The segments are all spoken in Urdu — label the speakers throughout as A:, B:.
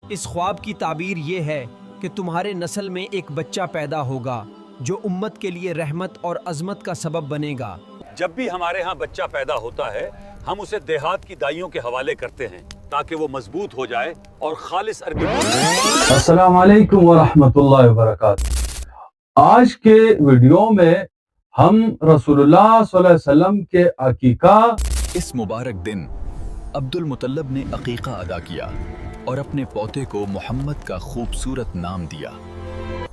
A: اس خواب کی تعبیر یہ ہے کہ تمہارے نسل میں ایک بچہ پیدا ہوگا جو امت کے لیے رحمت اور عظمت کا سبب بنے گا۔
B: جب بھی ہمارے ہاں بچہ پیدا ہوتا ہے ہم اسے دیہات کی دائیوں کے حوالے کرتے ہیں تاکہ وہ مضبوط ہو جائے اور خالص عربی۔
C: السلام علیکم ورحمۃ اللہ وبرکاتہ۔ آج کے ویڈیو میں ہم رسول اللہ صلی اللہ علیہ وسلم کے عقیقہ
D: اس مبارک دن عبد المطلب نے عقیقہ ادا کیا اور اپنے پوتے کو محمد کا خوبصورت نام دیا۔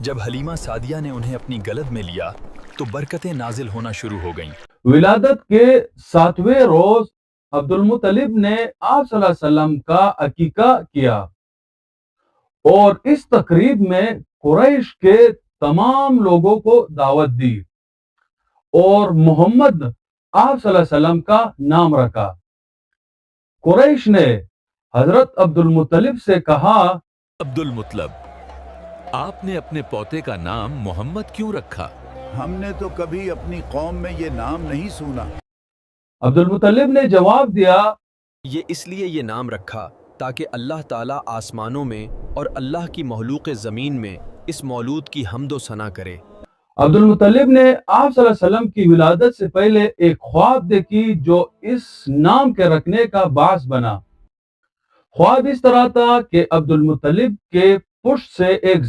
D: جب حلیمہ سعدیہ نے انہیں اپنی گلد میں لیا تو برکتیں نازل ہونا شروع ہو گئیں۔
C: ولادت کے 7ویں روز عبد المطلب نے آپ صلی اللہ علیہ وسلم کا عقیقہ کیا اور اس تقریب میں قریش کے تمام لوگوں کو دعوت دی اور محمد آپ صلی اللہ علیہ وسلم کا نام رکھا۔ قریش نے حضرت عبد المطلب سے کہا،
D: عبد المطلب، آپ نے اپنے پوتے کا نام محمد کیوں رکھا؟
E: ہم نے تو کبھی اپنی قوم میں یہ نام نہیں سنا۔
C: عبد المطلب نے جواب دیا،
A: یہ اس لیے یہ نام رکھا تاکہ اللہ تعالیٰ آسمانوں میں اور اللہ کی مخلوق زمین میں اس مولود کی حمد و ثنا کرے۔
C: عبد المطلب نے آپ صلی اللہ علیہ وسلم کی ولادت سے پہلے ایک خواب دیکھی جو اس نام کے رکھنے کا باعث بنا۔ خواب اس طرح تھا کہ عبد المطلب کے پشت سے ایک